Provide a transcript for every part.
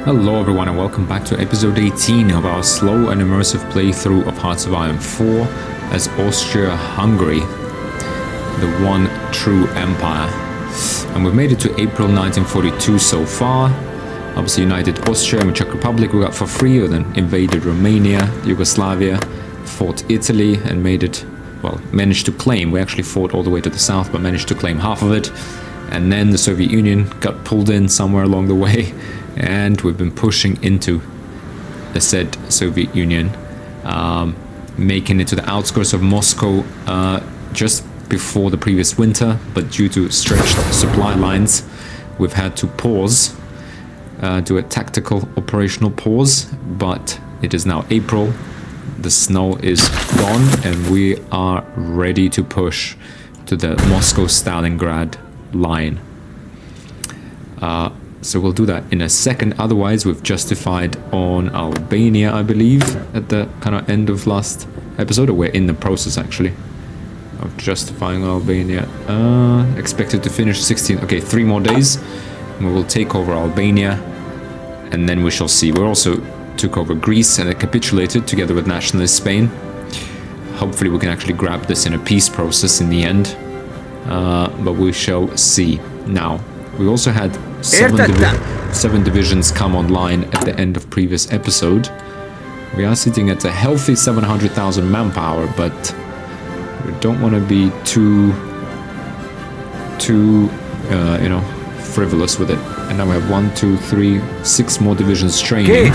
Hello everyone and welcome back to episode 18 of our slow and immersive playthrough of Hearts of Iron 4 as Austria-Hungary, the one true empire. And we've made it to April 1942 so far. Obviously united Austria and Czech Republic we got for free, and then invaded Romania, Yugoslavia, fought Italy and managed to claim. We actually fought all the way to the south but managed to claim half of it. And then the Soviet Union got pulled in somewhere along the way. And we've been pushing into the said Soviet Union, making it to the outskirts of Moscow just before the previous winter, but due to stretched supply lines, we've had to pause, do a tactical operational pause, but it is now April, the snow is gone, and we are ready to push to the Moscow-Stalingrad line. So we'll do that in a second. Otherwise, we've justified on Albania, I believe, at the kind of end of last episode, or we're in the process actually of justifying Albania. Expected to finish 16. Okay, 3 more days. And we will take over Albania, and then we shall see. We also took over Greece and it capitulated together with nationalist Spain. Hopefully, we can actually grab this in a peace process in the end. But we shall see. Now, we also had 7 divisions come online at the end of previous episode. We are sitting at a healthy 700,000 manpower, but we don't want to be too frivolous with it. And now we have 1, 2, 3, 6 more divisions training. We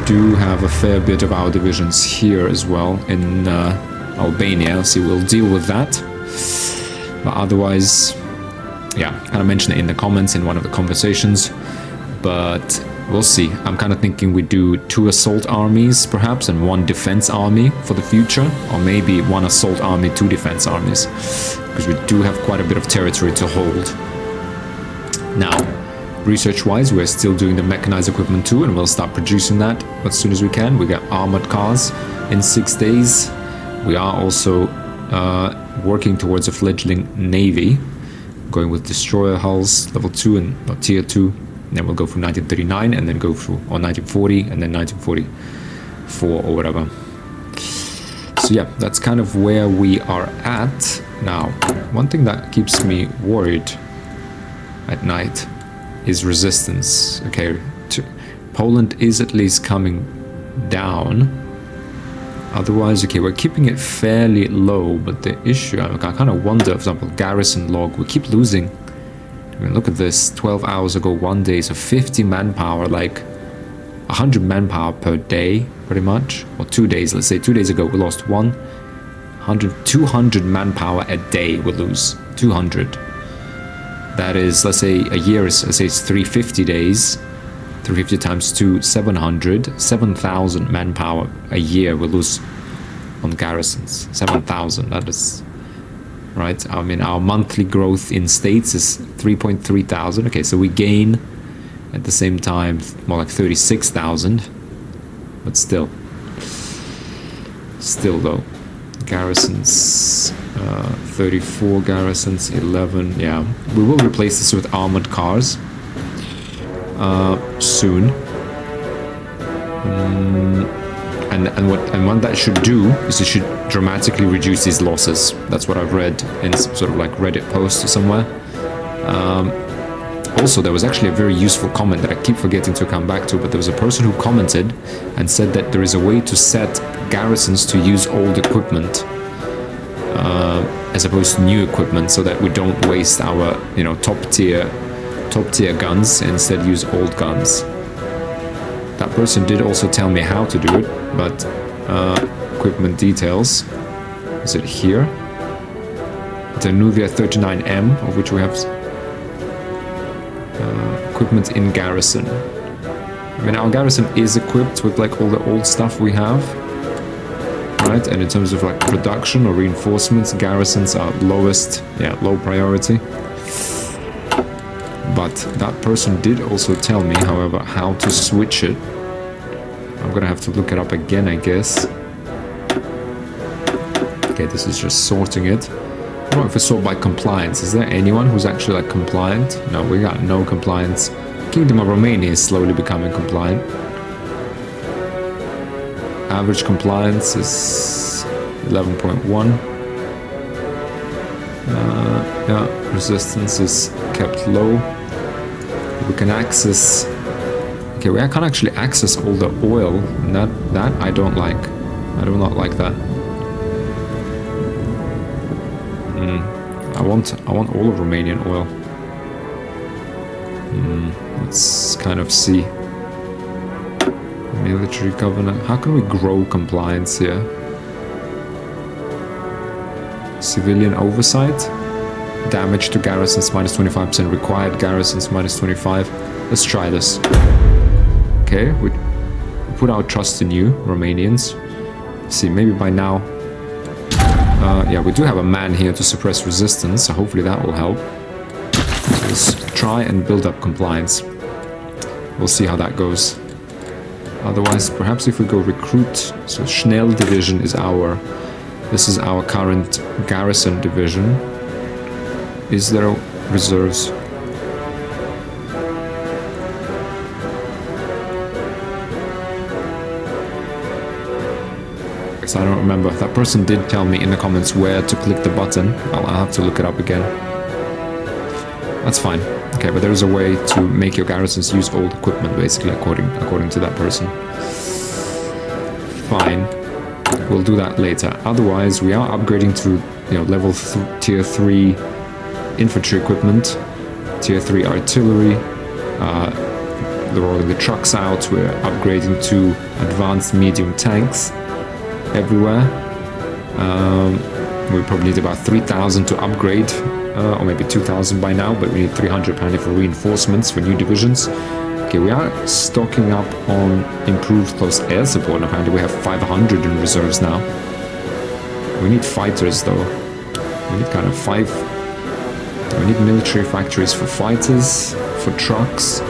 do have a fair bit of our divisions here as well in Albania, so we'll deal with that. But otherwise, yeah, kind of mentioned it in the comments in one of the conversations, but we'll see. I'm kind of thinking we do 2 assault armies perhaps and 1 defense army for the future, or maybe 1 assault army, 2 defense armies, because we do have quite a bit of territory to hold. Now, research-wise, we're still doing the mechanized equipment too, and we'll start producing that as soon as we can. We got armored cars in 6 days. We are also working towards a fledgling navy, going with destroyer hulls, level 2 and tier 2. And then we'll go from 1939 and then go through, or 1940 and then 1944 or whatever. So yeah, that's kind of where we are at. Now, one thing that keeps me worried at night is resistance. Okay, Poland is at least coming down. Otherwise, okay, we're keeping it fairly low, but the issue, I kind of wonder, for example, garrison log, we keep losing. I mean, look at this, 12 hours ago, 1 day, so 50 manpower, like 100 manpower per day, pretty much. Or 2 days, let's say 2 days ago, we lost 200 manpower a day we lose, 200. That is, let's say a year is, let's say it's 350 days. 350 times 2, 700, 7,000 manpower a year we lose on garrisons. 7,000, that is, right? I mean, our monthly growth in states is 3.3 thousand. Okay, so we gain at the same time more like 36,000, but still though. Garrisons, 34 garrisons, 11, yeah. We will replace this with armored cars. Soon, and what that should do is it should dramatically reduce these losses. That's what I've read in some sort of like Reddit post or somewhere. Also, there was actually a very useful comment that I keep forgetting to come back to, but there was a person who commented and said that there is a way to set garrisons to use old equipment as opposed to new equipment, so that we don't waste our top tier guns and instead use old guns. That person did also tell me how to do it, but equipment details, is it here? The Nuvia 39M, of which we have equipment in garrison. I mean, our garrison is equipped with like all the old stuff we have, right? And in terms of like production or reinforcements, garrisons are low priority. But that person did also tell me, however, how to switch it. I'm gonna have to look it up again, I guess. Okay, this is just sorting it. I don't know if it's sort by compliance. Is there anyone who's actually like compliant? No, we got no compliance Kingdom of Romania is slowly becoming compliant. Average compliance is 11.1. Yeah, resistance is kept low. We can access... Okay, we can't actually access all the oil, and that I don't like. I do not like that. I want all of Romanian oil. Let's kind of see. Military governor. How can we grow compliance here? Civilian oversight. Damage to garrisons minus 25%. Required garrisons minus 25. Let's try this. Okay, we put our trust in you, Romanians. See, maybe by now... yeah, we do have a man here to suppress resistance, so hopefully that will help. So let's try and build up compliance. We'll see how that goes. Otherwise, perhaps if we go recruit... So Schnell division is our... This is our current garrison division. Is there reserves? I don't remember. That person did tell me in the comments where to click the button. I'll have to look it up again. That's fine. Okay, but there is a way to make your garrisons use old equipment, basically, according to that person. Fine. We'll do that later. Otherwise, we are upgrading to, you know, level tier 3 infantry equipment, tier 3 artillery. They're rolling the trucks out. We're upgrading to advanced medium tanks everywhere. We probably need about 3,000 to upgrade, or maybe 2,000 by now, but we need 300 apparently for reinforcements for new divisions. Okay, we are stocking up on improved close air support. Apparently we have 500 in reserves now. We need fighters though. We need kind of 5. We need military factories for fighters, for trucks.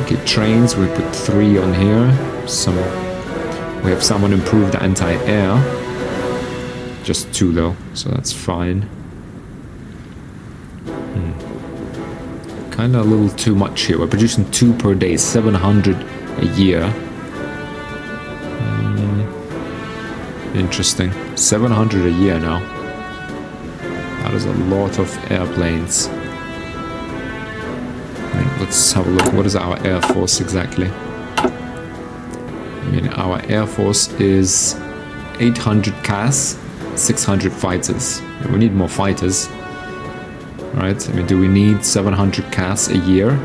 Okay, trains, we put 3 on here. We have someone improved anti-air. Just 2 though, so that's fine. Kinda a little too much here. We're producing 2 per day, 700 a year. Interesting. 700 a year now. That is a lot of airplanes. Let's have a look. What is our air force exactly? I mean, our air force is 800 CAS, 600 fighters. We need more fighters. Right? I mean, do we need 700 CAS a year?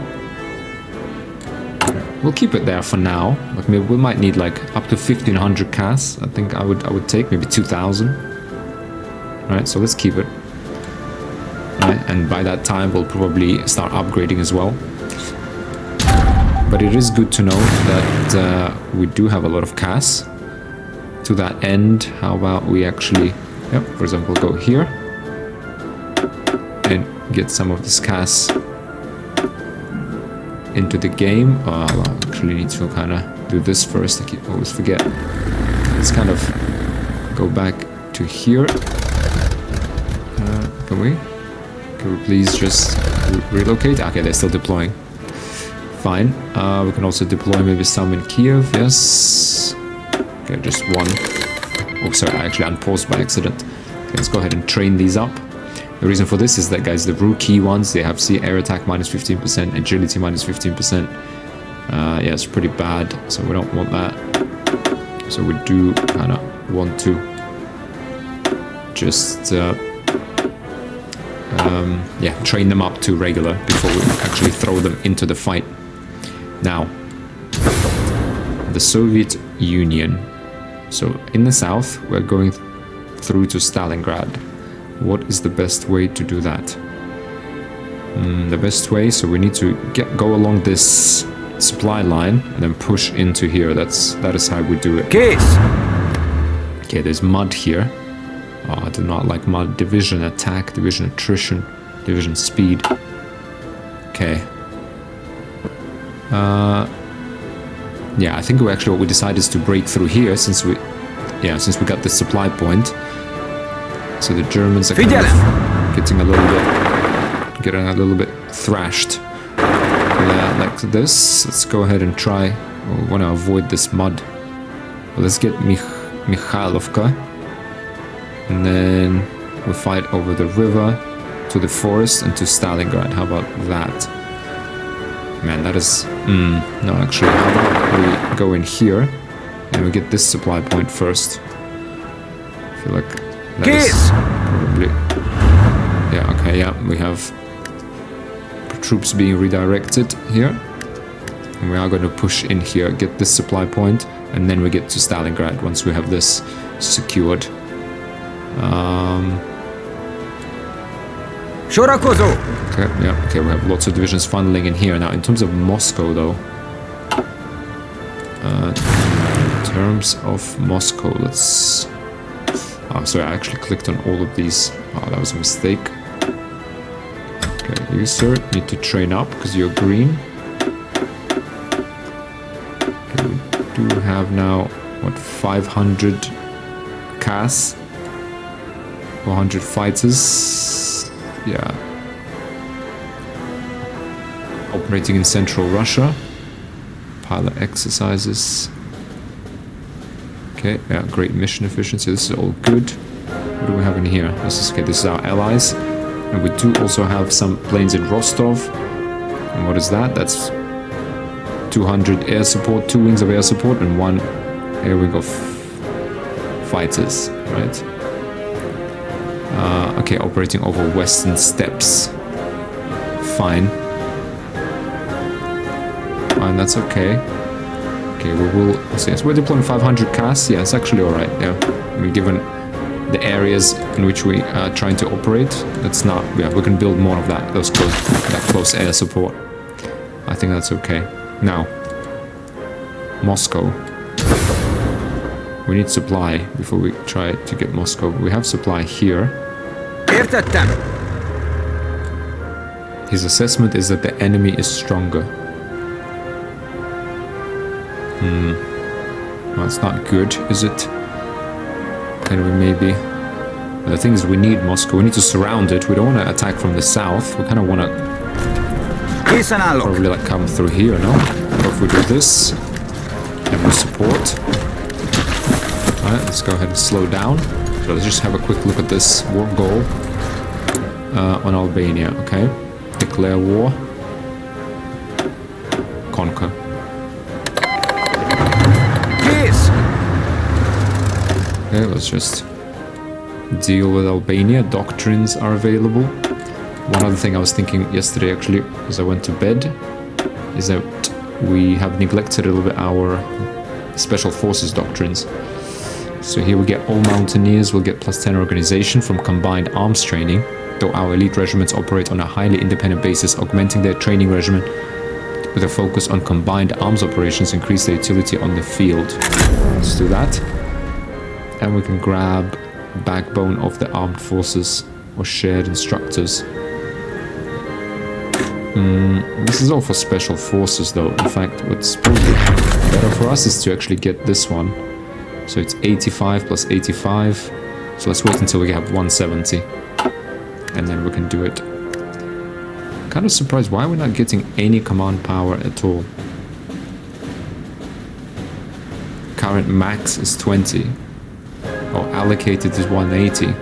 We'll keep it there for now. Like, maybe we might need like up to 1,500 CAS. I think I would take maybe 2,000. Right? So let's keep it. Right? And by that time, we'll probably start upgrading as well. But it is good to know that we do have a lot of CAS. To that end, how about we actually, for example, go here and get some of this CAS into the game. I'll actually need to kind of do this first. I always forget. Let's kind of go back to here. Can we please just relocate? Okay, they're still deploying. Fine. We can also deploy maybe some in Kiev. Yes. Okay, just 1. Oh, sorry, I actually unpaused by accident. Okay, let's go ahead and train these up. The reason for this is that, guys, the rookie ones, they have air attack minus 15%, agility minus 15%. Yeah, it's pretty bad, so we don't want that. So we do kind of want to just train them up to regular before we actually throw them into the fight. Now, the Soviet Union. So in the south, we're going through to Stalingrad. What is the best way to do that? The best way, so we need to go along this supply line and then push into here. That is how we do it. Case. Okay, there's mud here. Oh, I do not like mud. Division attack, division attrition, division speed. Okay. Yeah, I think what we decided is to break through here since we got the supply point. So the Germans are kind of getting a little bit getting a little bit thrashed. Yeah, like this. Let's go ahead and try. We want to avoid this mud. Well, let's get Mikhailovka. And then we fight over the river to the forest and to Stalingrad. How about that? Man, that is... no, actually, how about we go in here and we get this supply point first. I feel like that is probably... Yeah, okay, yeah, we have troops being redirected here. And we are going to push in here, get this supply point, and then we get to Stalingrad once we have this secured. Okay, yeah, okay, we have lots of divisions funneling in here. Now, in terms of Moscow, though, in terms of Moscow, let's... Oh, sorry, I actually clicked on all of these. Oh, that was a mistake. Okay, you, sir, need to train up because you're green. Okay, we do have now, what, 500 CAS? 400 fighters. Yeah. Operating in central Russia. Pilot exercises. Okay, yeah, great mission efficiency. This is all good. What do we have in here? This is okay, this is our allies. And we do also have some planes in Rostov. And what is that? That's 200 air support, 2 wings of air support, and 1 air wing of fighters, right? Okay, operating over Western Steppes. Fine. Fine, that's okay. Okay, we will... So yes, we're deploying 500 CAS. Yeah, it's actually alright. Yeah, I mean, given the areas in which we are trying to operate, that's not... Yeah, we can build more of that. That close air support. I think that's okay. Now, Moscow. We need supply before we try to get Moscow. We have supply here. His assessment is that the enemy is stronger. Well, it's not good, is it? Can we maybe... The thing is, we need Moscow. We need to surround it. We don't want to attack from the south. We kind of want to probably like come through here, no? But if we do this, and we support... Alright, let's go ahead and slow down. So let's just have a quick look at this war goal on Albania, okay? Declare war. Conquer. Okay, let's just deal with Albania. Doctrines are available. One other thing I was thinking yesterday, actually, as I went to bed, is that we have neglected a little bit our special forces doctrines. So here we get all mountaineers will get +10 organization from combined arms training, though our elite regiments operate on a highly independent basis, augmenting their training regimen with a focus on combined arms operations, increase their utility on the field. Let's do that. And we can grab backbone of the armed forces or shared instructors. This is all for special forces though. In fact, what's probably better for us is to actually get this one. So it's 85 plus 85. So let's wait until we have 170. And then we can do it. Kind of surprised why we're not getting any command power at all. Current max is 20. Or allocated is 180.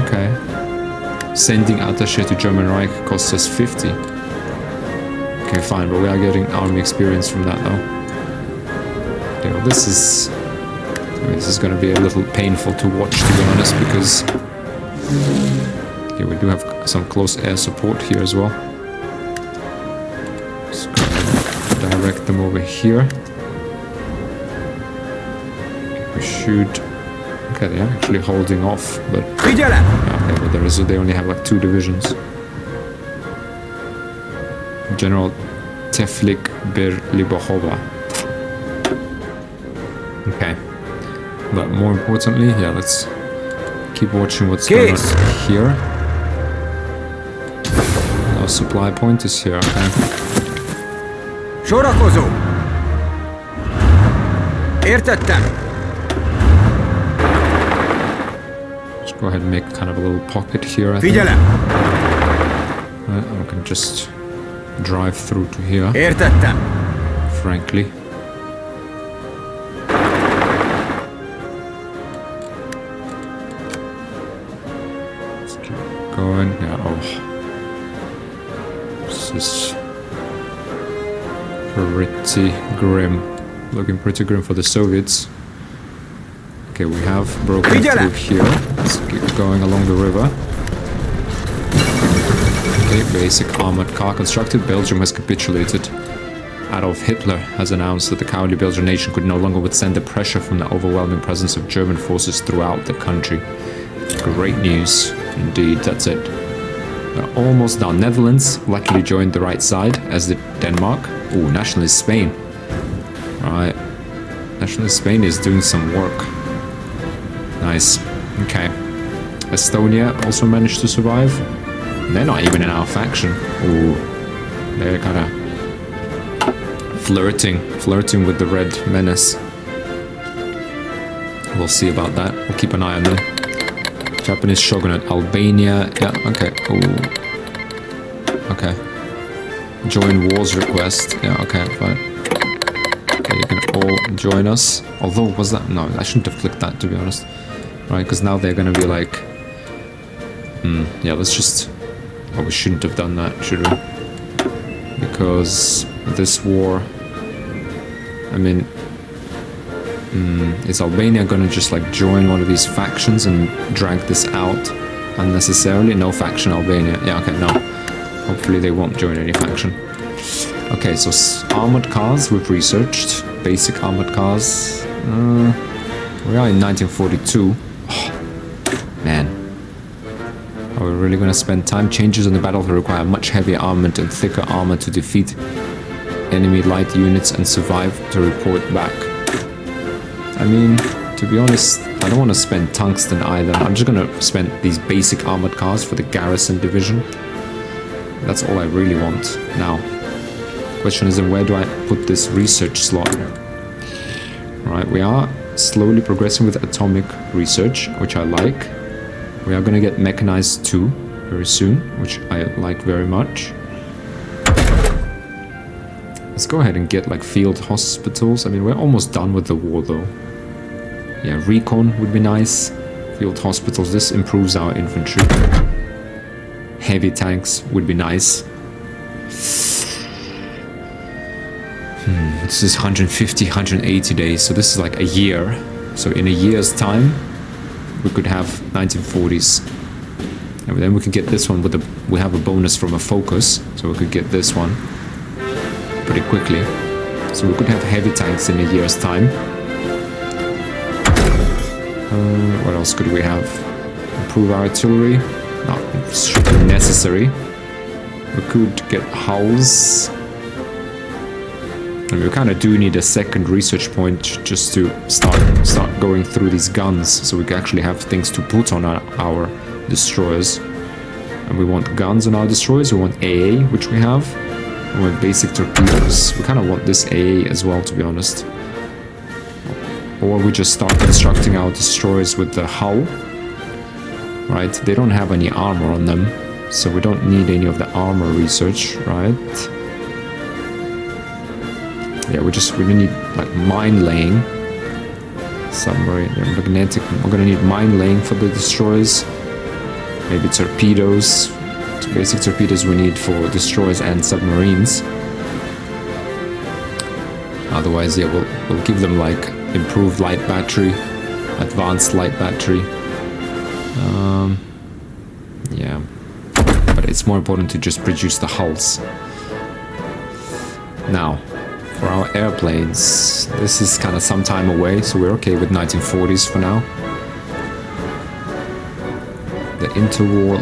Okay. Sending attaché to German Reich costs us 50. Okay, fine, but we are getting army experience from that though. Okay, well this is going to be a little painful to watch, to be honest, because okay, we do have some close air support here as well. Let's go ahead and direct them over here. Shoot. Okay, they're actually holding off, but okay, but they only have like 2 divisions. General Teflik Berlibohova. Okay, but more importantly, yeah, let's keep watching what's going on here. Our supply point is here. Okay. go ahead and make kind of a little pocket here, I think. Видели? I can just drive through to here, Értettem. frankly. Let's keep going. Yeah, oh. This is pretty grim. Looking pretty grim for the Soviets. Okay, we have broken through here. Let's keep going along the river. Okay, basic armored car constructed. Belgium has capitulated. Adolf Hitler has announced that the cowardly Belgian nation could no longer withstand the pressure from the overwhelming presence of German forces throughout the country. Great news. Indeed, that's it. We're almost done. Netherlands luckily joined the right side, as did Denmark. Ooh, nationalist Spain. Right. Nationalist Spain is doing some work. Nice. Okay. Estonia also managed to survive. They're not even in our faction. Ooh. They're kind of flirting with the Red Menace. We'll see about that. We'll keep an eye on them. Japanese shogunate. Albania. Yeah, okay. Ooh. Okay. Join wars request. Yeah, okay, fine. Okay, you can all join us. Although, was that... No, I shouldn't have clicked that, to be honest. Right, because now they're gonna be like... yeah, let's just... Oh, we shouldn't have done that, should we? Because this war... I mean... is Albania gonna just like join one of these factions and drag this out unnecessarily? No faction Albania. Yeah, okay, no. Hopefully they won't join any faction. Okay, so armored cars we've researched. Basic armored cars. We are in 1942. Oh, man. Are we really gonna spend time? Changes on the battlefield require much heavier armament and thicker armor to defeat enemy light units and survive to report back. I mean, to be honest, I don't want to spend tungsten either. I'm just gonna spend these basic armored cars for the garrison division. That's all I really want now. Question is, where do I put this research slot? Right, we are slowly progressing with atomic research, which I like. We are gonna get mechanized 2 very soon, which I like very much. Let's go ahead and get like field hospitals. I mean, we're almost done with the war though. Yeah, recon would be nice. Field hospitals, this improves our infantry. Heavy tanks would be nice. This is 150, 180 days, so this is like a year. So in a year's time, we could have 1940s. And then we could get this one with the... We have a bonus from a focus, so we could get this one pretty quickly. So we could have heavy tanks in a year's time. What else could we have? Improve our artillery. Not strictly necessary. We could get hulls. And we kind of do need a second research point just to start going through these guns, so we can actually have things to put on our destroyers. And we want guns on our destroyers. We want AA, which we have. We want basic torpedoes. We kind of want this AA as well, to be honest. Or we just start constructing our destroyers with the hull. Right? They don't have any armor on them, so we don't need any of the armor research, right? Yeah, we need like mine laying. Submarine, magnetic. We're gonna need mine laying for the destroyers. Maybe torpedoes. Basic torpedoes we need for destroyers and submarines. Otherwise, yeah, we'll give them like improved light battery, advanced light battery. Yeah, but it's more important to just produce the hulls. Now, for our airplanes, this is kind of some time away, so we're okay with 1940s for now. The interwar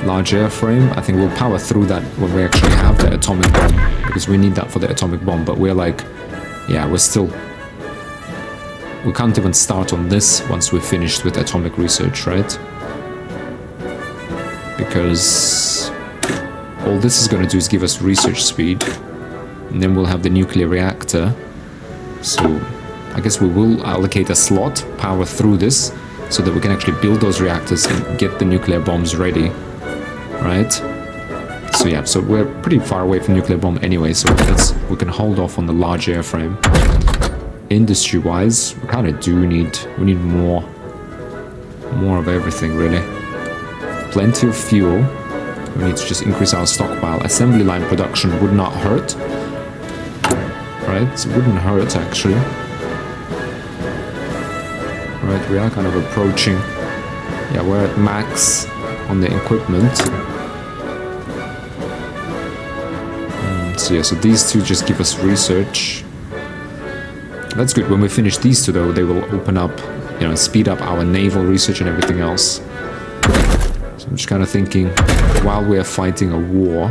large airframe, I think we'll power through that when we actually have the atomic bomb, because we need that for the atomic bomb, but we're like, yeah, we can't even start on this once we're finished with atomic research, right? Because all this is going to do is give us research speed, and then we'll have the nuclear reactor. So I guess we will allocate a slot, power through this, so that we can actually build those reactors and get the nuclear bombs ready, right? So yeah, so we're pretty far away from nuclear bomb anyway, so we can hold off on the large airframe. Industry-wise, we kind of we need more of everything, really. Plenty of fuel. We need to just increase our stockpile. Assembly line production would not hurt, right? It wouldn't hurt, actually. Right, we are kind of approaching. Yeah, we're at max on the equipment. So yeah, so these two just give us research. That's good. When we finish these two, though, they will open up, you know, speed up our naval research and everything else. So I'm just kind of thinking, while we are fighting a war,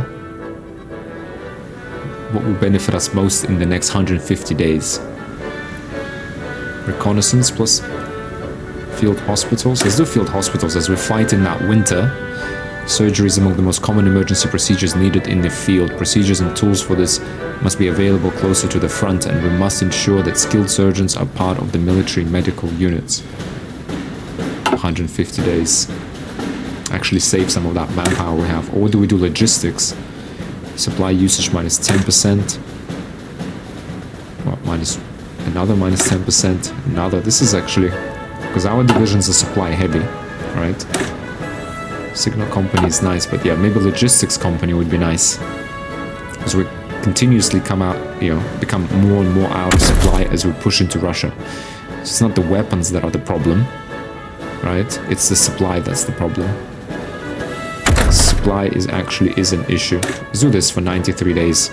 what will benefit us most in the next 150 days? Reconnaissance plus field hospitals. Let's do field hospitals as we fight in that winter. Surgery is among the most common emergency procedures needed in the field. Procedures and tools for this must be available closer to the front, and we must ensure that skilled surgeons are part of the military medical units. 150 days. Actually save some of that manpower we have. Or do we do logistics? Supply usage minus 10%. Well, another minus 10%. Another. This is actually... because our divisions are supply heavy, right? Signal company is nice, but yeah, maybe logistics company would be nice. Because we continuously become more and more out of supply as we push into Russia. So it's not the weapons that are the problem, right? It's the supply that's the problem. Supply is an issue. Let's do this for 93 days.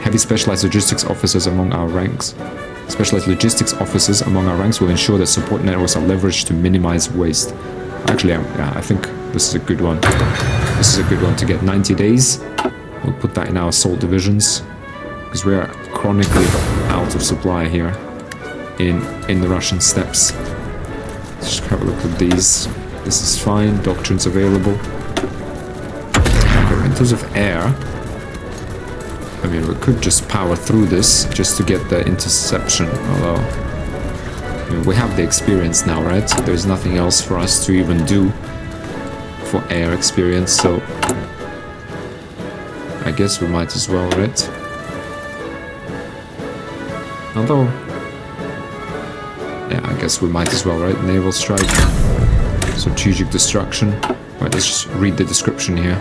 Heavy specialized logistics officers among our ranks. Specialized logistics officers among our ranks will ensure that support networks are leveraged to minimize waste. Actually, yeah, I think this is a good one. This is a good one to get 90 days. We'll put that in our assault divisions, because we are chronically out of supply here in the Russian steppes. Let's just have a look at these. This is fine. Doctrines available. Okay, in terms of air, I mean, we could just power through this just to get the interception, although I mean, we have the experience now, right? There's nothing else for us to even do for air experience, so I guess we might as well, right? Although, yeah, I guess we might as well, right? Naval strike, strategic destruction. Right, let's just read the description here.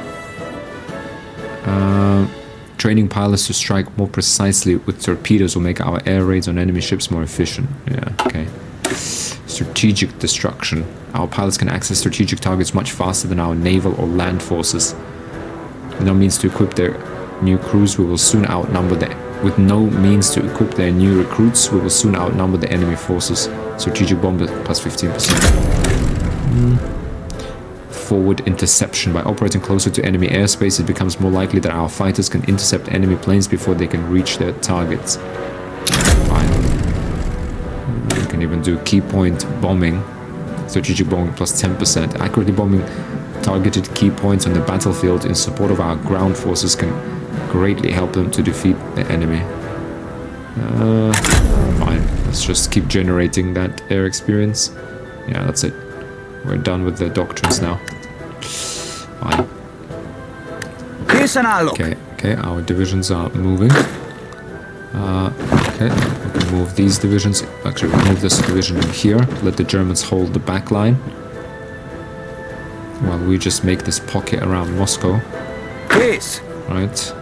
Training pilots to strike more precisely with torpedoes will make our air raids on enemy ships more efficient. Yeah, okay. Strategic destruction. Our pilots can access strategic targets much faster than our naval or land forces. With no means to equip their new crews, we will soon outnumber them. With no means to equip their new recruits, we will soon outnumber the enemy forces. Strategic bomb plus 15%. Forward interception. By operating closer to enemy airspace, it becomes more likely that our fighters can intercept enemy planes before they can reach their targets. Fine. We can even do key point bombing. Strategic bombing plus 10%. Accurately bombing targeted key points on the battlefield in support of our ground forces can greatly help them to defeat the enemy. Fine. Let's just keep generating that air experience. Yeah, that's it. We're done with the doctrines now. Fine. Okay, our divisions are moving. Okay, we can move these divisions. Actually, we'll move this division in here. Let the Germans hold the back line. While we just make this pocket around Moscow. Yes. Right.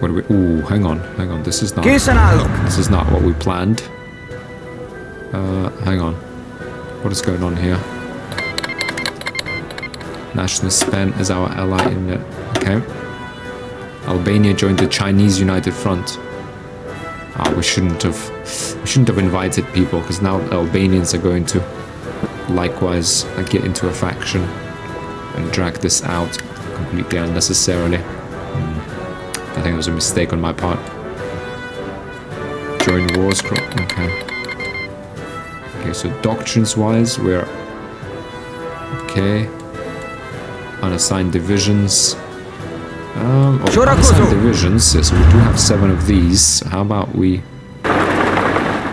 What do we... Ooh, hang on. This is not what we planned. Hang on. What is going on here? Nationalist Spain as our ally in the... Okay. Albania joined the Chinese United Front. We shouldn't have invited people, because now Albanians are going to likewise get into a faction and drag this out completely unnecessarily. I think it was a mistake on my part. Join wars. Okay. Okay, so doctrines-wise, we're... Okay. Unassigned divisions. Unassigned divisions, yes, we do have 7 of these. How about we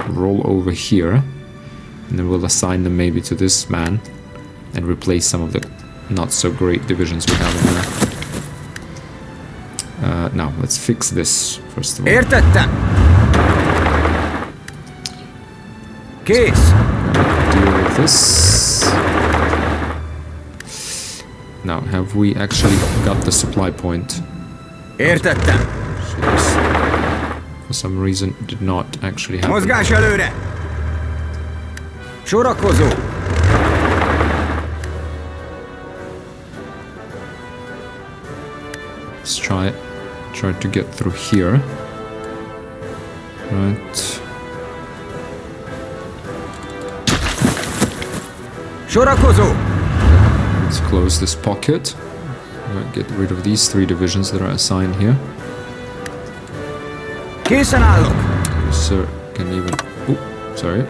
roll over here? And then we'll assign them maybe to this man and replace some of the not so great divisions we have in there. Now, let's fix this first of all. Értettem! Kész! Deal with this. Now, have we actually got the supply point? Értettem! For some reason, did not actually happen. Mozgás előre! Sorakozó! Let's try it. Try to get through here. Right. Sorakozó! Let's close this pocket. Get rid of these 3 divisions that are assigned here. Készen állok! Sir, can even... Oh, sorry.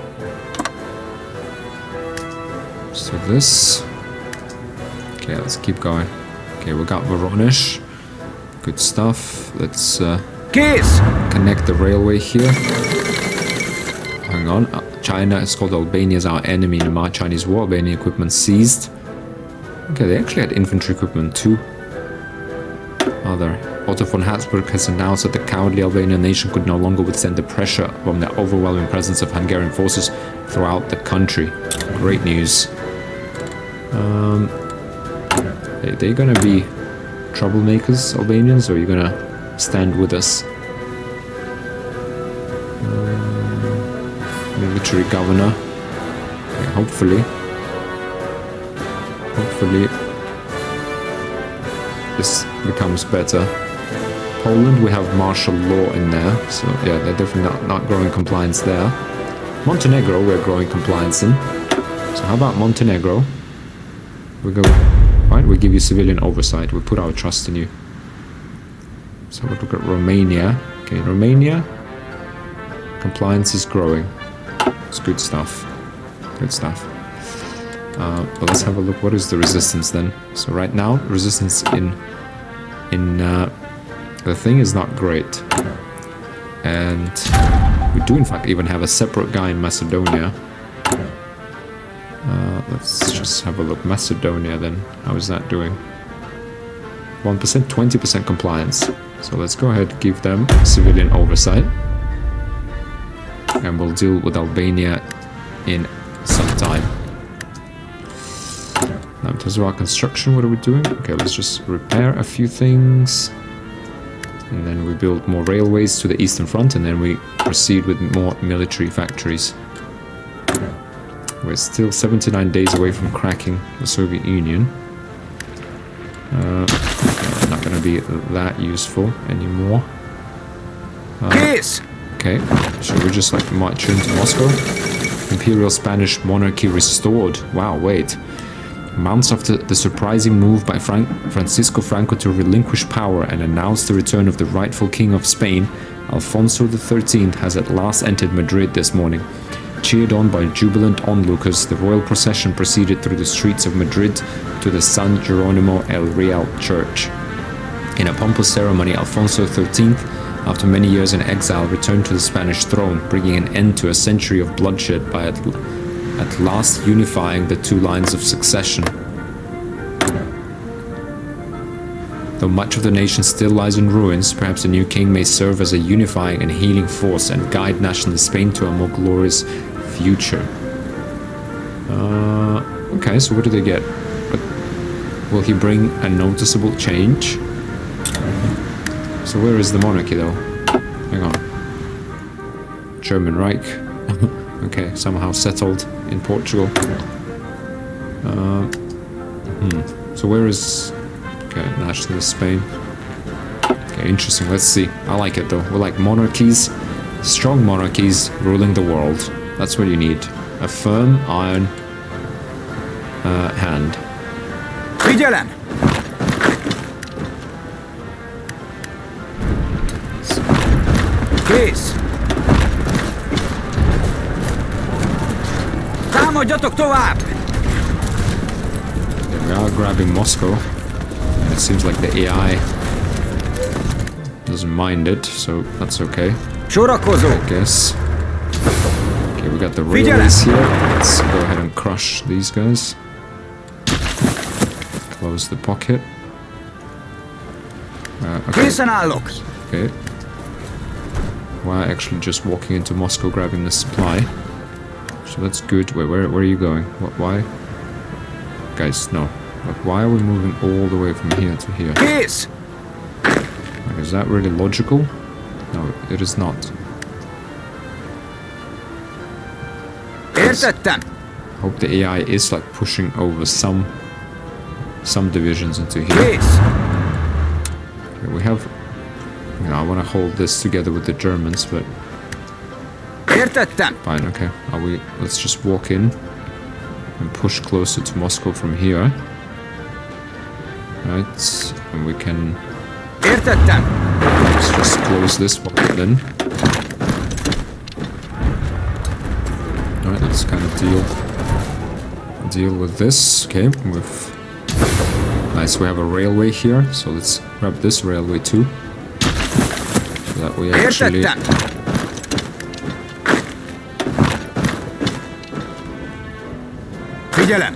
So this... Okay, let's keep going. Okay, we got Voronezh. Good stuff. Let's Kész! connect the railway here. Hang on. China is called Albania as our enemy in the Chinese war. Albanian equipment seized. Okay, they actually had infantry equipment too. Other. Otto von Habsburg has announced that the cowardly Albanian nation could no longer withstand the pressure from the overwhelming presence of Hungarian forces throughout the country. Great news. Are they gonna be troublemakers, Albanians, or are you gonna stand with us? Military governor. Okay, hopefully this becomes better. Poland, we have martial law in there, so yeah, they're definitely not growing compliance there. Montenegro, we're growing compliance in. So how about Montenegro? We go, right, we give you civilian oversight, we put our trust in you. So we'll look at Romania. Okay, Romania, compliance is growing. It's good stuff. Good stuff. But let's have a look. What is the resistance then? So right now, resistance in the thing is not great. And we do in fact even have a separate guy in Macedonia. Let's just have a look. Macedonia then. How is that doing? 1%, 20% compliance. So let's go ahead and give them civilian oversight. And we'll deal with Albania in some time. Now in terms of our construction, what are we doing? Okay, let's just repair a few things. And then we build more railways to the eastern front, and then we proceed with more military factories. We're still 79 days away from cracking the Soviet Union. Not going to be that useful anymore. Okay, should we just like march into Moscow? Imperial Spanish monarchy restored. Wow, wait. Months after the surprising move by Francisco Franco to relinquish power and announce the return of the rightful king of Spain, Alfonso XIII has at last entered Madrid this morning. Cheered on by jubilant onlookers, the royal procession proceeded through the streets of Madrid to the San Jeronimo el Real church. In a pompous ceremony, Alfonso XIII, after many years in exile, returned to the Spanish throne, bringing an end to a century of bloodshed by at last unifying the 2 lines of succession. Though much of the nation still lies in ruins, perhaps a new king may serve as a unifying and healing force and guide nationalist Spain to a more glorious future. Okay, so what do they get? But will he bring a noticeable change? So where is the monarchy though? Hang on. German Reich. Okay, somehow settled in Portugal. So where is... Okay, nationalist Spain. Okay, interesting. Let's see. I like it though. We like monarchies. Strong monarchies ruling the world. That's what you need. A firm, iron hand. Figyelem! Kész! Támadjatok tovább! We are grabbing Moscow. And it seems like the AI doesn't mind it, so that's okay. Sorakozó! I guess. Okay, we got the railways here. Let's go ahead and crush these guys. Close the pocket. Okay. Készen állok. Okay. We're actually just walking into Moscow grabbing the supply. So that's good. Wait, where are you going? What? Why? Guys, no. Like, why are we moving all the way from here to here? Kész. Like, is that really logical? No, it is not. Értettem. I hope the AI is like pushing over some divisions into here. Kész. Okay, we have... You know, I want to hold this together with the Germans, but... Értettem. Fine, okay. Let's just walk in and push closer to Moscow from here. Right, and we can... Értettem. Let's just close this one then. Alright, let's kind of deal with this. Okay, nice, we have a railway here, so let's grab this railway too. So that we actually... Figyelem.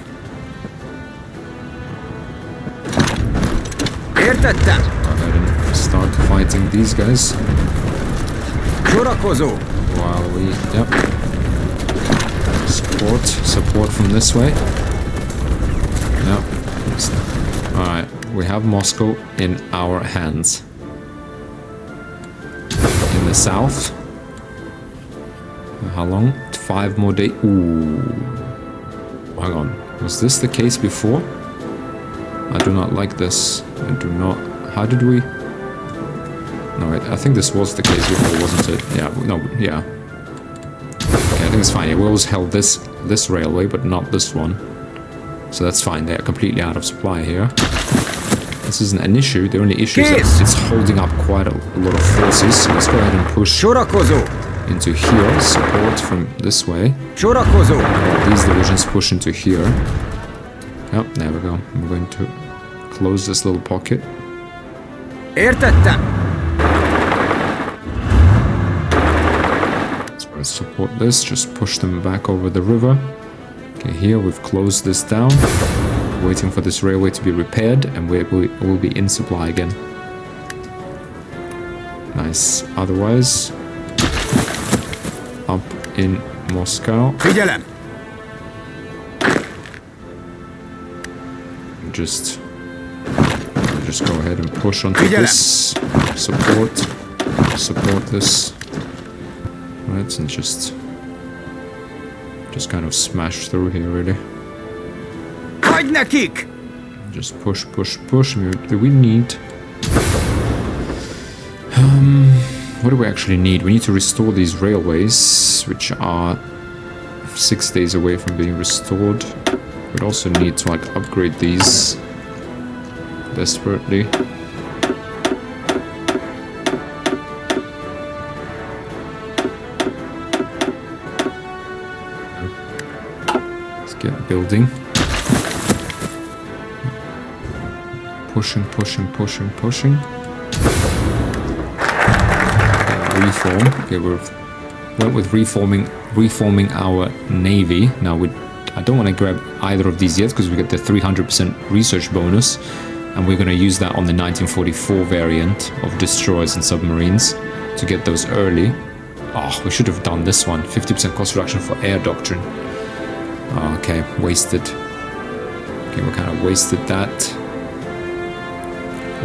Értettem. Go ahead and start fighting these guys. Sorakozó. While we... Yep. Support from this way. Yep. Alright, we have Moscow in our hands. In the south. How long? 5 more days. Ooh. Hang on. Was this the case before? I do not like this. I do not... How did we... No, wait, I think this was the case before, wasn't it? Yeah, no, yeah. Okay, I think it's fine. Yeah, we always held this railway, but not this one. So that's fine. They're completely out of supply here. This isn't an issue. The only issue is that it's holding up quite a lot of forces. So let's go ahead and push into here. Support from this way. These divisions push into here. Yep, there we go. I'm going to close this little pocket. Értettem. So let's support this. Just push them back over the river. Okay, here we've closed this down. Waiting for this railway to be repaired, and we will be in supply again. Nice. Otherwise, up in Moscow. Figyelem. Just go ahead and push onto this. Support this. Right, and just kind of smash through here, really. Hagyj nekik! Just push. Do we need... what do we actually need? We need to restore these railways, which are 6 days away from being restored. We'd also need to like upgrade these desperately. Let's get building. Pushing. Reform. Okay, we went with reforming our navy. Now I don't want to grab either of these yet because we get the 300% research bonus, and we're going to use that on the 1944 variant of destroyers and submarines to get those early. Oh, we should have done this one. 50% cost reduction for air doctrine. Oh, okay, wasted. Okay, we kind of wasted that.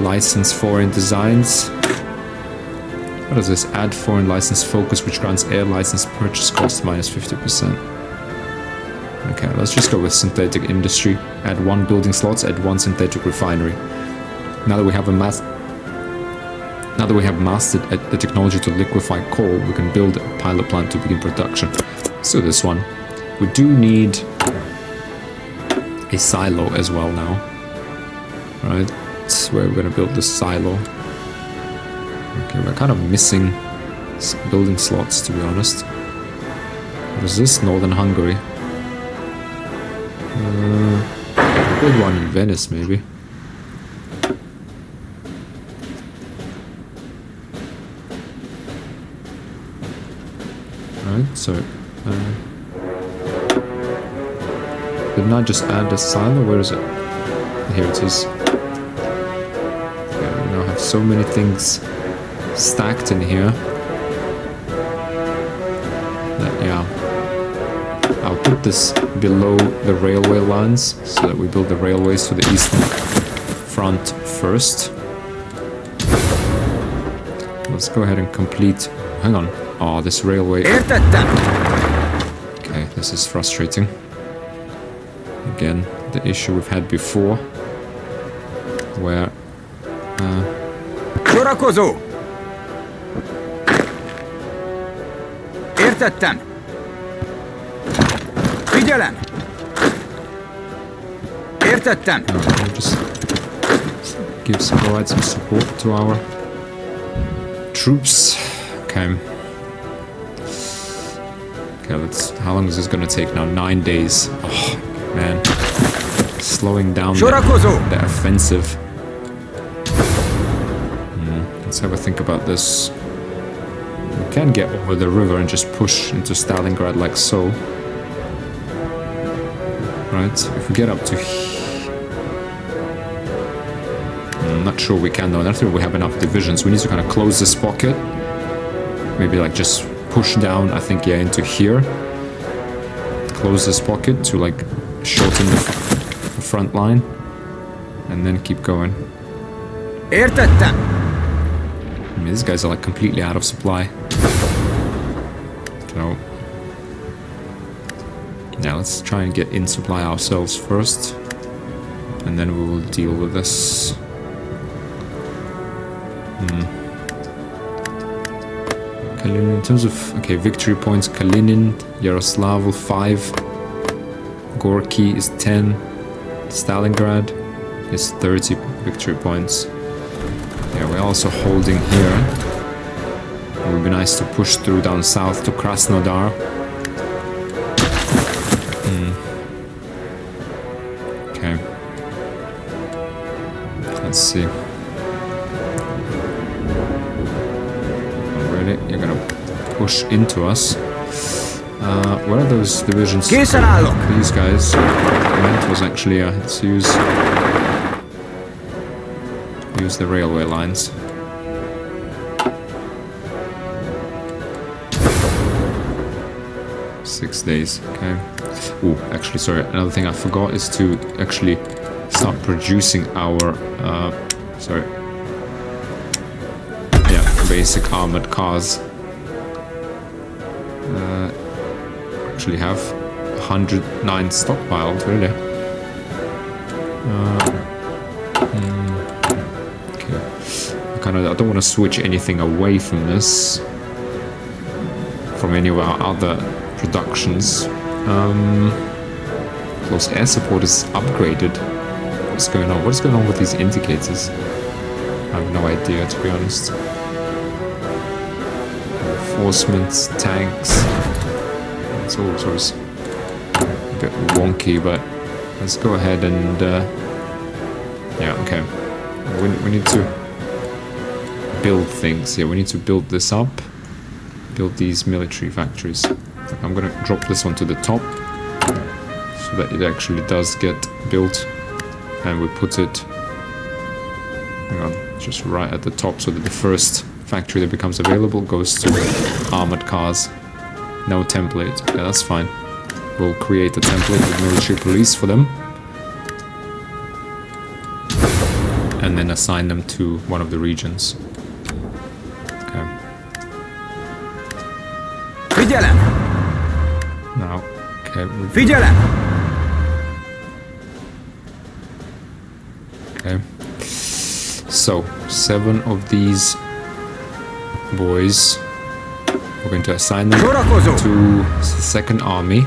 License foreign designs. What is this? Add foreign license focus, which grants air license purchase cost minus 50%. Okay, let's just go with synthetic industry. Add 1 building slots, add 1 synthetic refinery. Now that we have mastered the technology to liquefy coal, we can build a pilot plant to begin production. Let's do this one. We do need a silo as well now. Right, that's where we're gonna build the silo. Okay, we're kind of missing building slots, to be honest. What is this? Northern Hungary. Build one in Venice, maybe. Alright, so... Didn't I just add a silo? Where is it? Here it is. Okay, we now have so many things stacked in here that, yeah. I'll put this below the railway lines so that we build the railways to the eastern front first. Let's go ahead and complete... Hang on. Oh, this railway... Okay, this is frustrating. Again, the issue we've had before, where... Értettem! Figyelem! Értettem! We'll just provide some support to our troops. Okay. Okay, let's... How long is this gonna take now? 9 days. Oh, man. Slowing down the offensive. Let's have a think about this. We can get over the river and just push into Stalingrad like so. Right, if we get up to... I'm not sure we can though. I don't think we have enough divisions. We need to kind of close this pocket. Maybe like just push down, I think, yeah, into here. Close this pocket to like shorten the front line. And then keep going. I mean, these guys are like completely out of supply. So... Now let's try and get in supply ourselves first. And then we will deal with this. Kalinin, in terms of... Okay, victory points. Kalinin, Yaroslavl 5. Gorky is 10. Stalingrad is 30 victory points. Yeah, we're also holding here. It would be nice to push through down south to Krasnodar. Okay. Let's see. Already, you're gonna push into us. Where are those divisions? These guys. That was actually, let's use the railway lines. Six days, okay. Oh, actually, sorry, another thing I forgot is to actually start producing our, basic armored cars. Actually have 109 stockpiled, really. Okay. I don't want to switch anything away from this, from any of our other productions. Close air support is upgraded. What's going on? What's going on with these indicators? I have no idea, to be honest. Reinforcements, tanks. It's all sorts of a bit wonky, but let's go ahead and yeah, okay. We need to build things. Yeah, we need to build this up. Build these military factories. I'm gonna drop this one to the top so that it actually does get built, and we put it, hang on, just right at the top so that the first factory that becomes available goes to armored cars. No template. Yeah, that's fine. We'll create a template with military police for them and then assign them to one of the regions. Okay. Now, okay. Okay. So, 7 of these boys, we're going to assign them to the second army.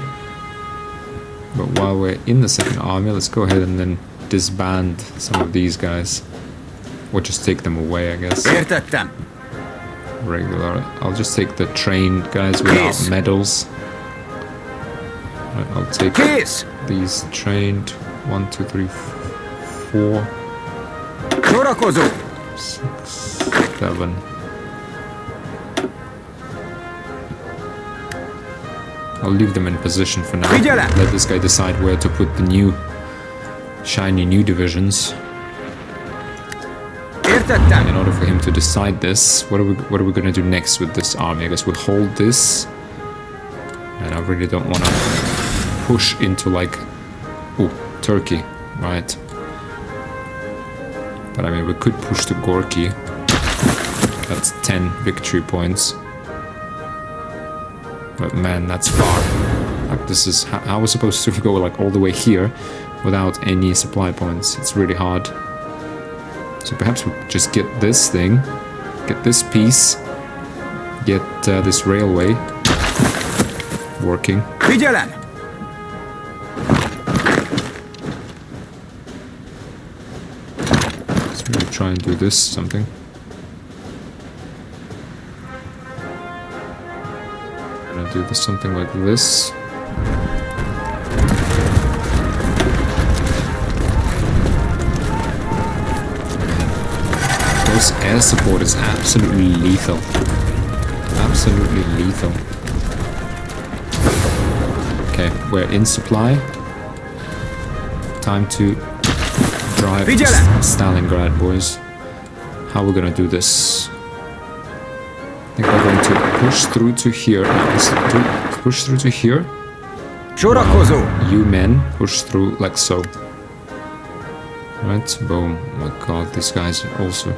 But while we're in the second army, let's go ahead and then disband some of these guys. Or just take them away, I guess. Regular. I'll just take the trained guys without medals. Right, I'll take these trained. 1, 2, 3, 4, 6, 7. I'll leave them in position for now. Vigilant! Let this guy decide where to put the new, shiny new divisions. In order for him to decide this, what are we gonna do next with this army? I guess we hold this, and I really don't want to push into like, oh, Turkey, right? But I mean, we could push to Gorky. That's 10 victory points. But man, that's far. Like, this is how we're supposed to go like all the way here without any supply points. It's really hard. So perhaps we just get this thing, get this piece, get this railway working. Vigilant! Let's really try and do this something. I'm gonna do this something like this. Air support is absolutely lethal. Absolutely lethal. Okay, we're in supply. Time to drive to Stalingrad, boys. How are we gonna do this? I think we're going to push through to here. Push through to here. You men push through like so. Right, boom. Oh my god, these guys are also...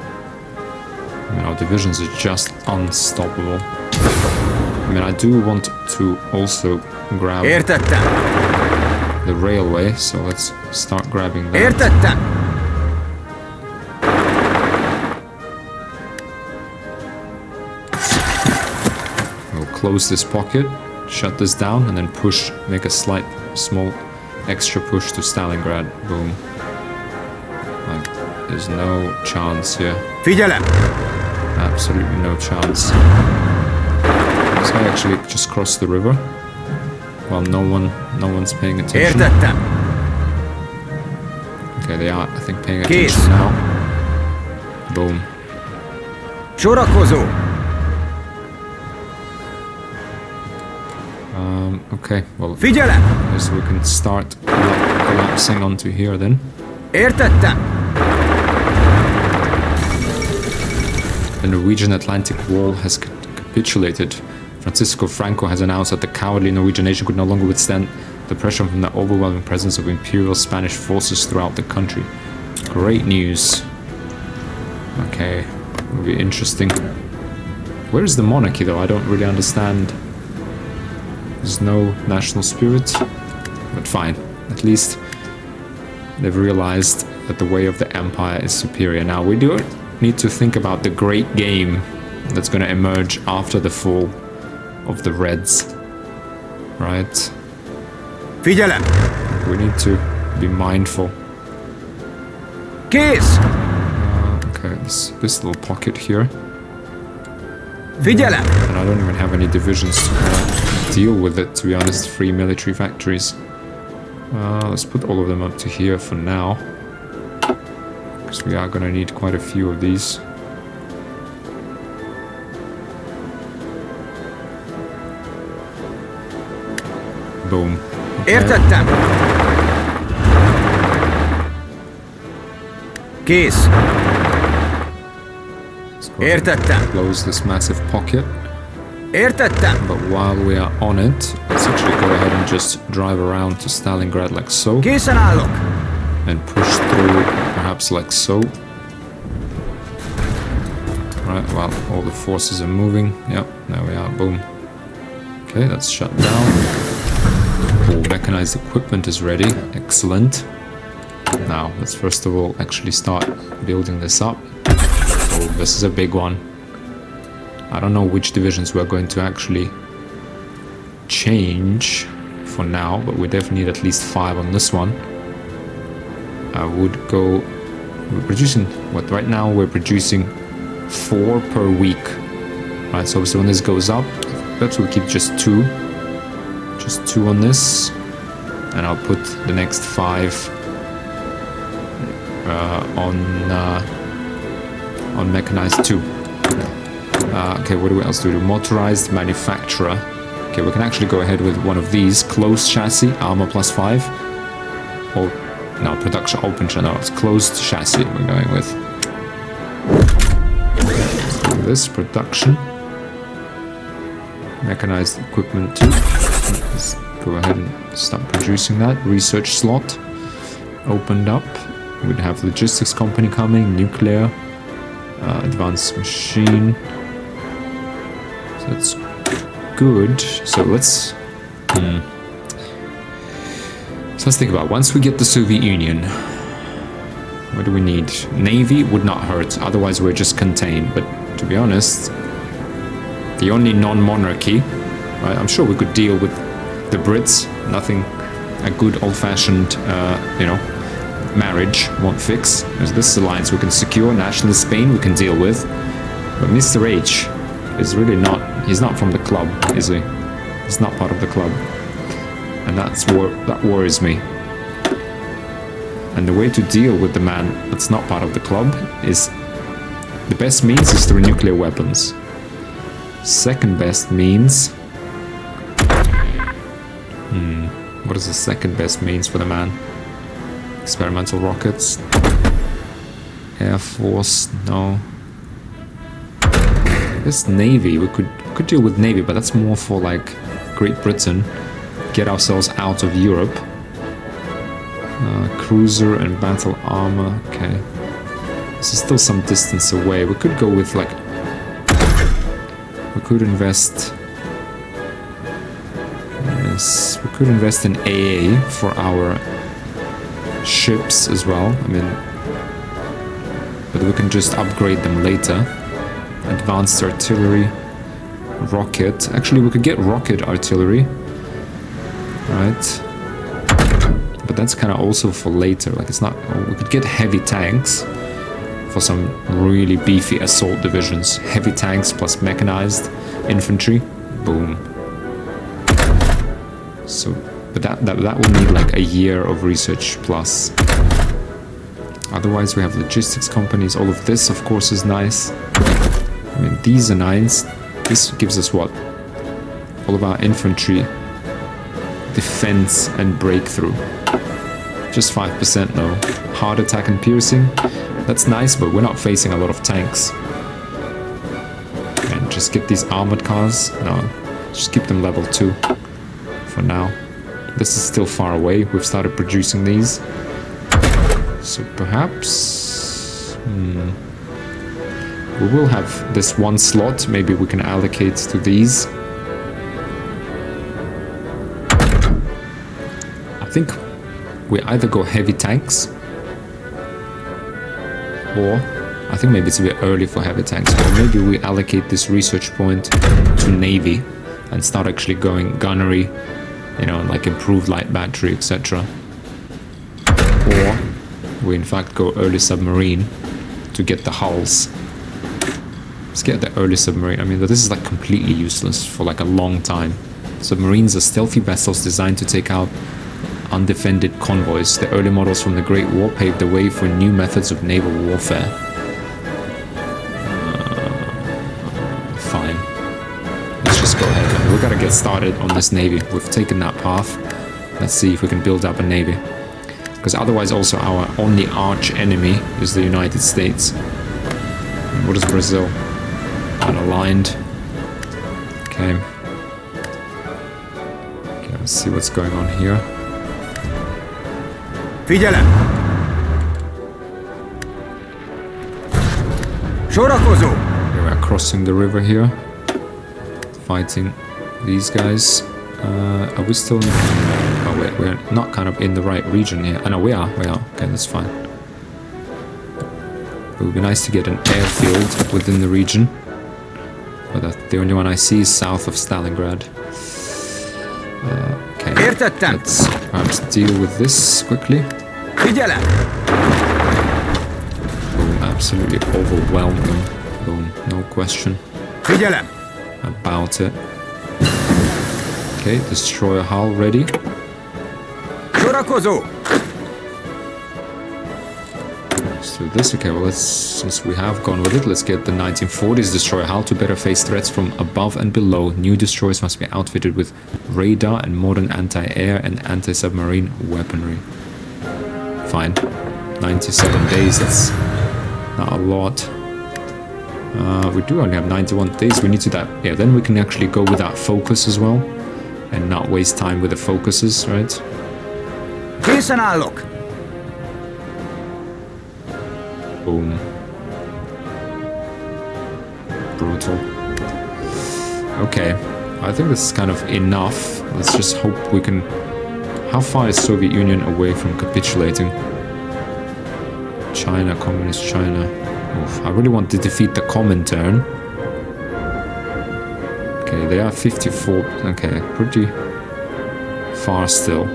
I mean, our divisions are just unstoppable. I mean, I do want to also grab the railway, so let's start grabbing that. We'll close this pocket, shut this down, and then push, make a slight, small, extra push to Stalingrad. Boom. Like, there's no chance here. Absolutely no chance. This guy actually just crossed the river while no one's paying attention. Okay, they are, I think, paying attention now. Boom. Okay, well, I guess we can start collapsing onto here then. The Norwegian Atlantic Wall has capitulated. Francisco Franco has announced that the cowardly Norwegian nation could no longer withstand the pressure from the overwhelming presence of imperial Spanish forces throughout the country. Great news. Okay, will be interesting. Where is the monarchy though? I don't really understand. There's no national spirit, but fine. At least they've realized that the way of the empire is superior. Now we do need to think about the great game that's going to emerge after the fall of the Reds, right? We need to be mindful. Okay, this little pocket here. And I don't even have any divisions to deal with it, to be honest. 3 military factories. Let's put all of them up to here for now, because we are going to need quite a few of these. Boom. Okay. Close this massive pocket. But while we are on it, let's actually go ahead and just drive around to Stalingrad like so. And push through perhaps like so. Right, well, all the forces are moving. Yep, there we are, boom. Okay, that's shut down. All mechanized equipment is ready. Excellent. Now, let's first of all actually start building this up. Oh, this is a big one. I don't know which divisions we're going to actually change for now, but we definitely need at least 5 on this one. I would go... We're producing... What, right now we're producing 4 per week. Right, so obviously when this goes up, perhaps we'll keep just 2. Just 2 on this. And I'll put the next 5 on mechanized 2. Okay, what else do we do? Motorized manufacturer. Okay, we can actually go ahead with one of these. Closed chassis, armor +5. Or, no, production open channel. It's closed chassis we're going with. So this production. Mechanized equipment too. Let's go ahead and start producing that. Research slot opened up. We'd have logistics company coming, nuclear, advanced machine. So that's good. So let's think about, once we get the Soviet Union, what do we need? Navy would not hurt, otherwise we're just contained. But to be honest, the only non-monarchy, right, I'm sure we could deal with the Brits. Nothing a good old-fashioned, you know, marriage won't fix. There's this alliance we can secure. Nationalist Spain we can deal with. But Mr. H is really not, he's not from the club, is he? He's not part of the club. And that worries me. And the way to deal with the man that's not part of the club is, the best means is through nuclear weapons. Second best means... what is the second best means for the man? Experimental rockets. Air Force, no. This Navy, we could deal with Navy, but that's more for like Great Britain. Get ourselves out of Europe. Cruiser and battle armor, okay. This is still some distance away. We could go with like... We could invest... Yes, we could invest in AA for our ships as well. I mean... But we can just upgrade them later. Advanced artillery. Rocket. Actually, we could get rocket artillery. Right. But that's kind of also for later. Like, it's not... We could get heavy tanks for some really beefy assault divisions. Heavy tanks plus mechanized infantry. Boom. So, but that will need like a year of research plus. Otherwise, we have logistics companies. All of this, of course, is nice. I mean, these are nice. This gives us what? All of our infantry, defense, and breakthrough. Just 5% though. Hard attack and piercing. That's nice, but we're not facing a lot of tanks. And just get these armored cars. No, just keep them level 2 for now. This is still far away. We've started producing these. So perhaps... we will have this one slot. Maybe we can allocate to these. I think we either go heavy tanks, or I think maybe it's a bit early for heavy tanks, or maybe we allocate this research point to Navy and start actually going gunnery, you know, like improved light battery, etc. Or we in fact go early submarine to get the hulls. Let's get the early submarine. I mean, this is like completely useless for like a long time. Submarines are stealthy vessels designed to take out undefended convoys. The early models from the Great War paved the way for new methods of naval warfare. Fine. Let's just go ahead. I mean, we gotta get started on this navy. We've taken that path. Let's see if we can build up a navy. Because otherwise also our only arch enemy is the United States. And what is Brazil? Unaligned. Okay. Okay, let's see what's going on here. Figyelem! Sorakozó! Okay, we're crossing the river here. Fighting these guys. Are we still... Oh wait, we're not kind of in the right region here. Oh no, we are. Okay, that's fine. It would be nice to get an airfield within the region. But the only one I see is south of Stalingrad. Okay, let's perhaps deal with this quickly. Figyelem! Boom, absolutely overwhelm them. Boom, no question Figyelem! about it. Okay, destroyer hull ready. Sorakozó! Just So this, okay, well, let's, since we have gone with it, let's get the 1940s destroyer. How to better face threats from above and below. New destroyers must be outfitted with radar and modern anti-air and anti-submarine weaponry. Fine. 97 days, that's not a lot. We do only have 91 days, we need to that. Yeah, then we can actually go with that focus as well. And not waste time with the focuses, right? Készen állok! Boom. Brutal. Okay, I think this is kind of enough. Let's just hope we can... How far is Soviet Union away from capitulating? China, Communist China. Oof, I really want to defeat the Comintern. Okay, they are 54... Okay, pretty far still.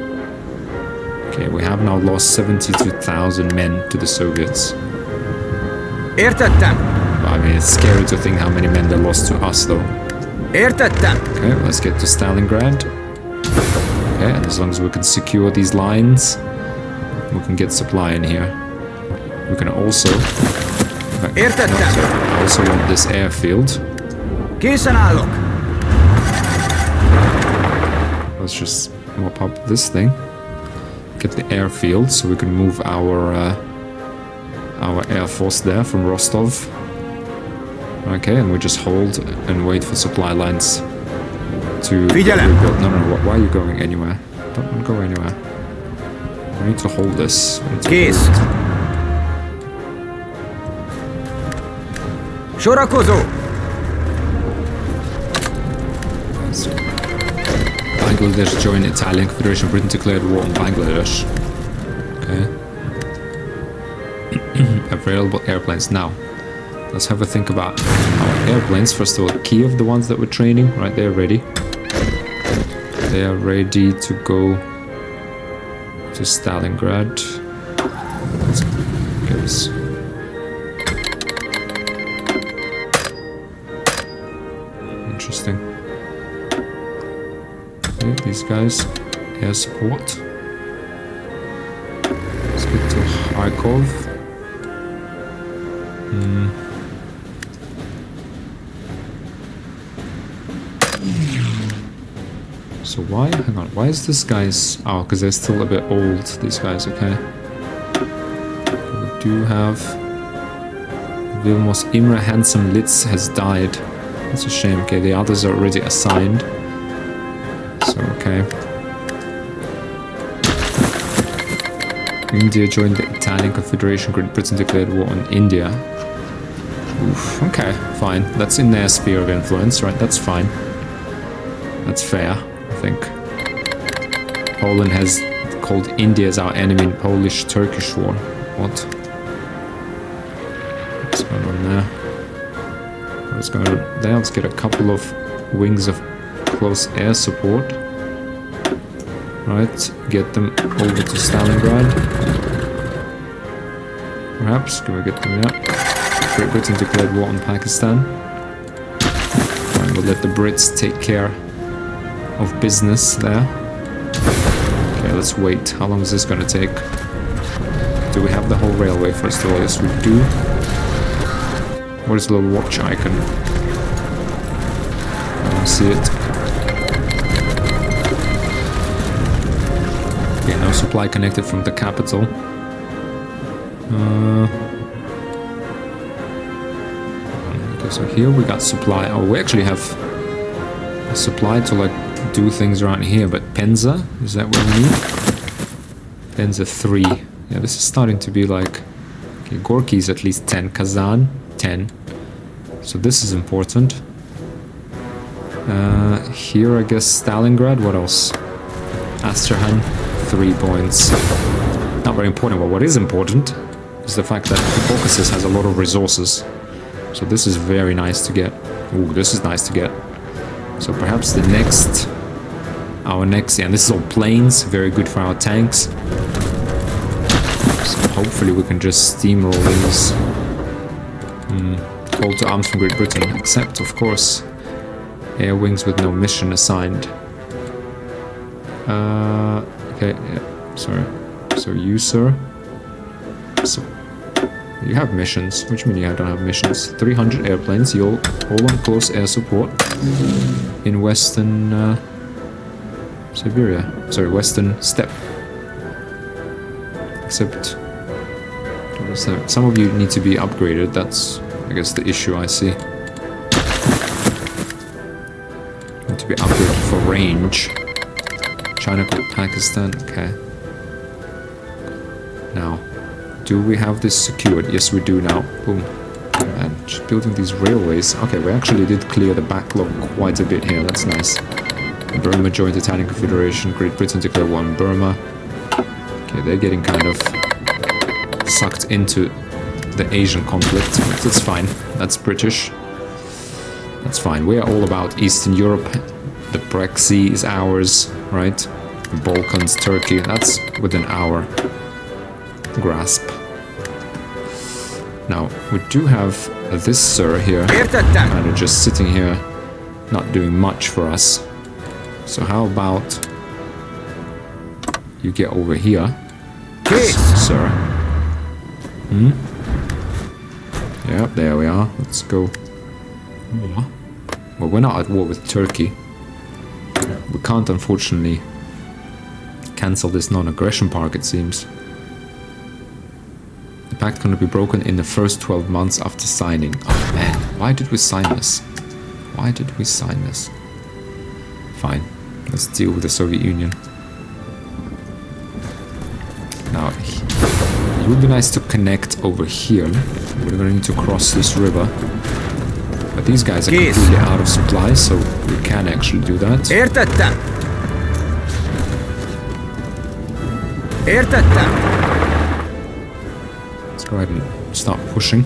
Okay, we have now lost 72,000 men to the Soviets. Értettem! I mean, it's scary to think how many men they lost to us, though. Értettem! Okay, let's get to Stalingrad. Okay, and as long as we can secure these lines, we can get supply in here. We can also... Értettem! I also want this airfield. Készen állok! Let's just mop up this thing. Get the airfield so we can move our air force there from Rostov. Okay, and we just hold and wait for supply lines to get rebuilt. No, why are you going anywhere? Don't go anywhere. We need to hold this. Kész! Sorakozó! Bangladesh joined Italian Confederation. Britain declared war on Bangladesh. Okay. Available airplanes. Now, let's have a think about our airplanes. First of all, Kiev, the ones that we're training, right, they're ready. They are ready to go to Stalingrad. Let's get this. Interesting. Okay, these guys, air support. Let's get to Kharkov. So why, hang on, why is this guy's, oh, because they're still a bit old, these guys, okay. We do have Vilmos Imre Handsome Litz has died. That's a shame, okay, the others are already assigned. So, okay. India joined the Italian Confederation, Great Britain declared war on India. Oof, okay, fine. That's in their sphere of influence, right? That's fine. That's fair, I think. Poland has called India as our enemy in Polish-Turkish war. What? What's going on there? What's going on there? Let's get a couple of wings of close air support. Right, get them over to Stalingrad. Perhaps, can we get them, yeah. Great Britain declared war on Pakistan. Fine, we'll let the Brits take care of business there. Okay, let's wait. How long is this gonna take? Do we have the whole railway first of all? Yes, we do. What is the little watch icon? I don't see it. Okay, no supply connected from the capital. Okay, so here we got supply. Oh, we actually have a supply to like do things around here, but Penza, is that what we need? Penza 3. Yeah, this is starting to be like... Okay, Gorky is at least 10. Kazan, 10. So this is important. Here, I guess, Stalingrad. What else? Astrakhan, 3 points. Not very important, but what is important is the fact that the Caucasus has a lot of resources. So this is very nice to get. Ooh, this is nice to get. So perhaps the next... Our next... Yeah, and this is all planes. Very good for our tanks. So hopefully we can just steamroll these. Call to arms from Great Britain. Except, of course, air wings with no mission assigned. Okay, yeah, sorry. So you, sir. So, You have missions. Which mean you don't have missions? 300 airplanes. You're all on close air support in Western Siberia. Sorry, Western Steppe. Except some of you need to be upgraded. That's, I guess, the issue I see. Need to be upgraded for range. China called Pakistan. Okay. Now, do we have this secured? Yes, we do now. Boom. And just building these railways. Okay, we actually did clear the backlog quite a bit here. That's nice. Burma joined the Italian Confederation. Great Britain declared war on Burma. Okay, they're getting kind of sucked into the Asian conflict. That's fine. That's British. That's fine. We are all about Eastern Europe. The Black Sea is ours, right? The Balkans, Turkey. That's within our grasp. Now, we do have this sir here, kind of just sitting here, not doing much for us. So how about you get over here, sir? Yep, there we are. Let's go. Well, we're not at war with Turkey. We can't, unfortunately, cancel this non-aggression part, it seems. The pact can be broken in the first 12 months after signing. Oh man, why did we sign this? Why did we sign this? Fine, let's deal with the Soviet Union. Now, it would be nice to connect over here. We're going to need to cross this river. But these guys are completely out of supply, so we can actually do that. Let's go ahead and start pushing.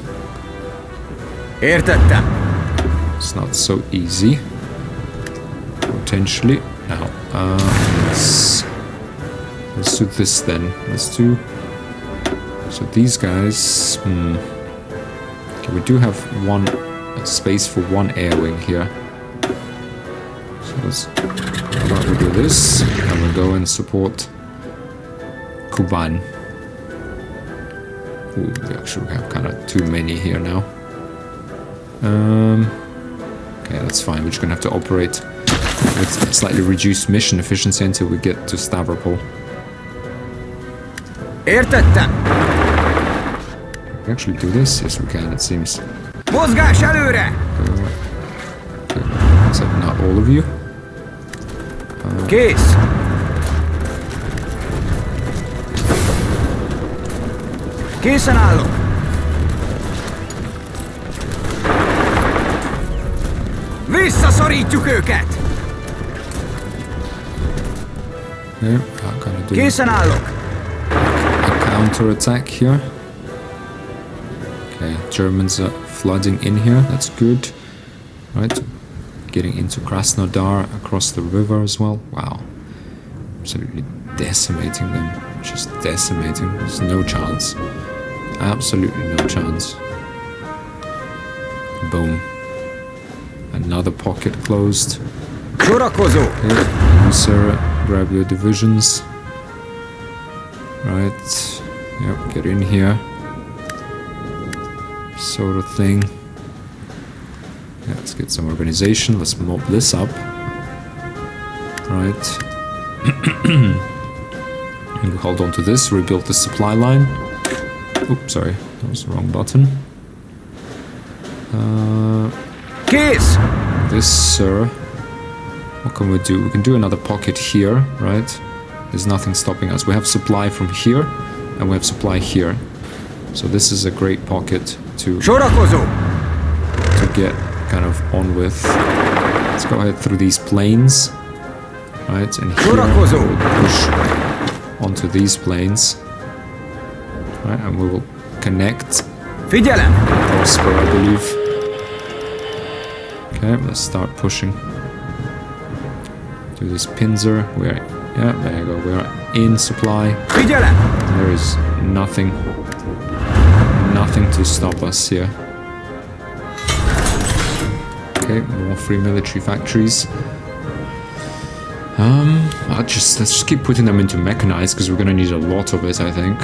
It's not so easy. Potentially. Now, let's do this then. Let's do... So these guys... Okay, we do have one space for one air wing here. So let's... How about we do this, and we'll go and support Kuban. Ooh, we actually have kind of too many here now. Okay, that's fine. We're just gonna have to operate with slightly reduced mission efficiency until we get to Stavropol. Can we actually do this? Yes, we can, it seems. Okay, except not all of you. Kész! Készen állok! Visszaszorítjuk őket! Yeah, kind of do Készen állok! a counter-attack here. Okay, Germans are flooding in here, that's good. Right, getting into Krasnodar across the river as well. Wow, absolutely decimating them. Just decimating. There's no chance. Absolutely no chance. Boom. Another pocket closed. Okay, you sir, grab your divisions. Right. Yep, get in here. Sort of thing. Yeah, let's get some organization. Let's mob this up. Right. And we hold on to this, rebuild the supply line. Oops, sorry, that was the wrong button. This, sir. What can we do? We can do another pocket here, right? There's nothing stopping us. We have supply from here, and we have supply here. So this is a great pocket to get kind of on with. Let's go ahead through these plains, right? And here we'll push onto these planes, right? And we will connect. Prosper, I believe. Okay, let's start pushing. Do this pincer. We're, yeah, there you go. We're in supply. There is nothing to stop us here. Okay, more free military factories. Let's just keep putting them into mechanized because we're gonna need a lot of it, I think.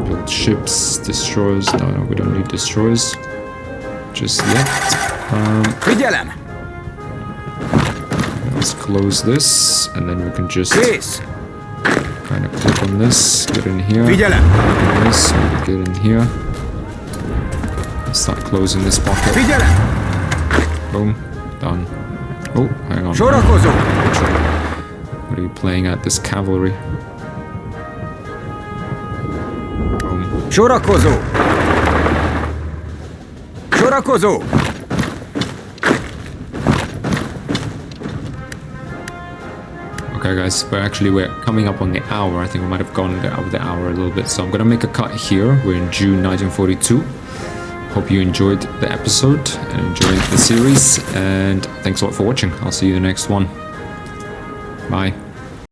Build ships, destroyers. No, we don't need destroyers just yet. Figyelem! Let's close this, and then we can just Kész! kind of click on this, get in here. Figyelem! Click on this, get in here. Start closing this pocket. Figyelem! Boom, done. Oh, hang on. Sorakozó! What are you playing at? This cavalry. Boom. Sorakozó! Sorakozó! Okay guys, but actually we're coming up on the hour. I think we might have gone over the hour a little bit. So I'm gonna make a cut here. We're in June 1942. Hope you enjoyed the episode and enjoyed the series. And thanks a lot for watching. I'll see you in the next one. Bye.